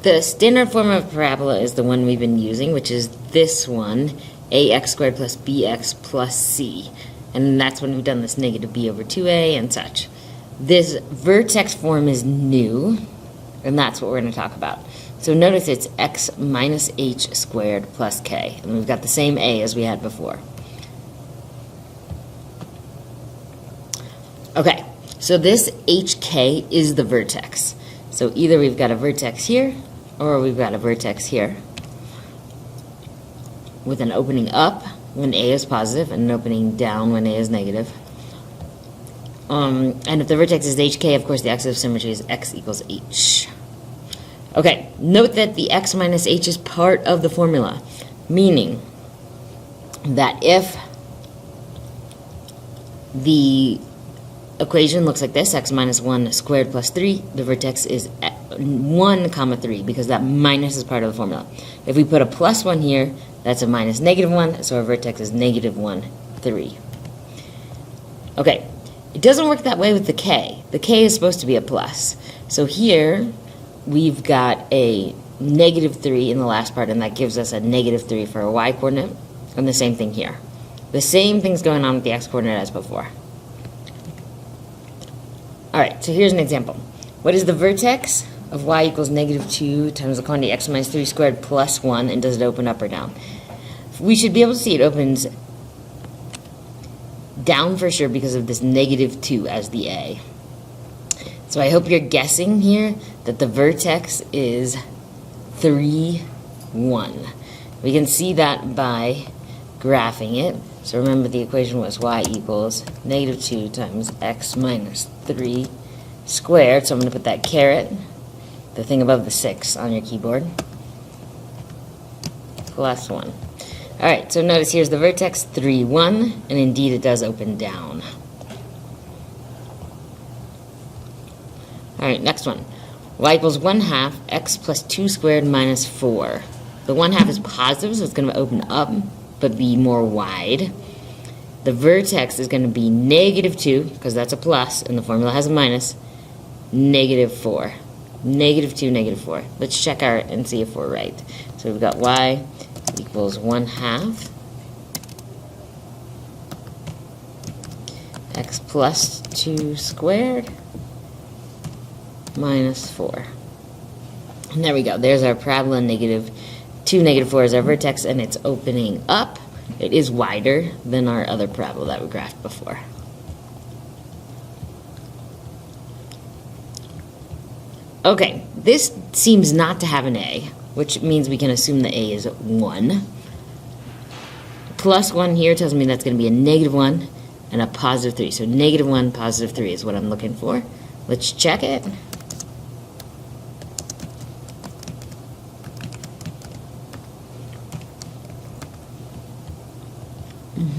The standard form of parabola is the one we've been using, which is this one, ax squared plus bx plus c. And that's when we've done this negative b over 2a and such. This vertex form is new, and that's what we're going to talk about. So notice it's x minus h squared plus k. And we've got the same a as we had before. Okay, so this hk is the vertex. So either we've got a vertex here, or we've got a vertex here, with an opening up when a is positive and an opening down when a is negative. And if the vertex is hk, of course the axis of symmetry is x equals h. Okay, note that the x minus h is part of the formula, meaning that if the equation looks like this, x minus 1 squared plus 3, the vertex is 1 comma 3, because that minus is part of the formula. If we put a plus 1 here, that's a minus negative 1, so our vertex is negative 1, 3. Okay, it doesn't work that way with the k. The k is supposed to be a plus. So here, we've got a negative 3 in the last part, and that gives us a negative 3 for a y-coordinate, and the same thing here. The same thing's going on with the x-coordinate as before. Alright, so here's an example. What is the vertex of y equals negative 2 times the quantity x minus 3 squared plus 1, and does it open up or down? We should be able to see it opens down for sure because of this negative 2 as the a. So I hope you're guessing here that the vertex is 3, 1. We can see that by graphing it. So remember the equation was y equals negative 2 times x minus 3 squared. So I'm going to put that caret, the thing above the 6 on your keyboard, plus 1. Alright, so notice here's the vertex 3, 1, and indeed it does open down. Alright, next one. Y equals 1/2 x plus 2 squared minus 4. The 1/2 is positive, so it's going to open up, but be more wide. The vertex is going to be negative 2, because that's a plus, and the formula has a minus, negative 4. Negative 2, negative 4. Let's check out and see if we're right. So we've got y equals 1/2 x plus 2 squared minus 4. And there we go. There's our parabola. Negative 2, negative 4 is our vertex, and it's opening up. It is wider than our other parabola that we graphed before. Okay, this seems not to have an a, which means we can assume the a is 1. Plus 1 here tells me that's going to be a negative 1 and a positive 3. So negative 1, positive 3 is what I'm looking for. Let's check it.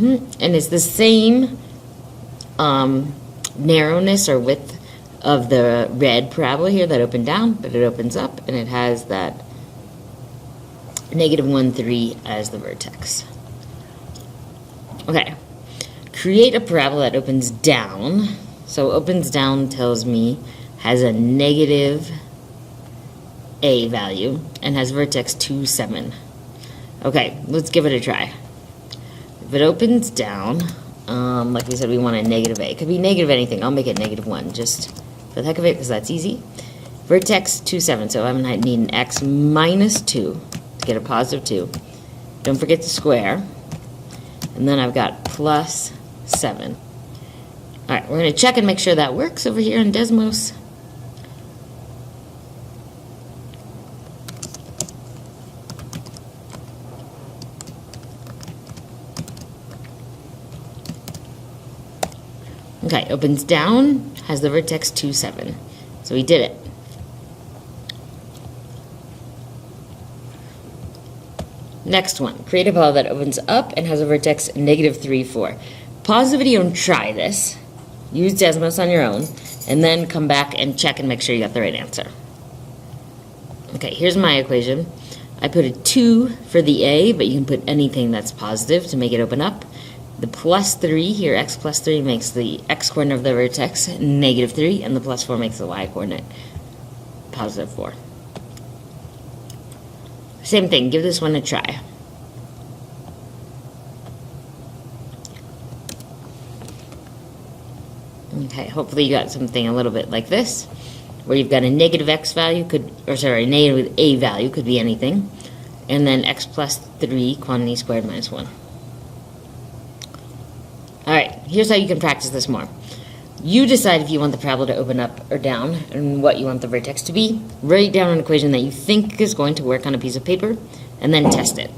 And it's the same narrowness or width of the red parabola here that opened down, but it opens up, and it has that negative 1, 3 as the vertex. Okay, create a parabola that opens down. So opens down tells me has a negative a value and has vertex 2, 7. Okay, let's give it a try. If it opens down, like we said, we want a negative a. It could be negative anything. I'll make it negative 1 just for the heck of it, because that's easy. Vertex 2, 7. So I'm going to need an x minus 2 to get a positive 2. Don't forget to square. And then I've got plus 7. Alright, we're going to check and make sure that works over here in Desmos. Okay, opens down, has the vertex 2, 7. So we did it. Next one, create a parabola that opens up and has a vertex negative 3, 4. Pause the video and try this. Use Desmos on your own, and then come back and check and make sure you got the right answer. Okay, here's my equation. I put a 2 for the a, but you can put anything that's positive to make it open up. The plus 3 here, x plus 3, makes the x-coordinate of the vertex negative 3, and the plus 4 makes the y-coordinate positive 4. Same thing, give this one a try. Okay, hopefully you got something a little bit like this, where you've got a negative x value, a negative a value, could be anything, and then x plus 3 quantity squared minus 1. Alright, here's how you can practice this more. You decide if you want the parabola to open up or down, and what you want the vertex to be. Write down an equation that you think is going to work on a piece of paper, and then test it.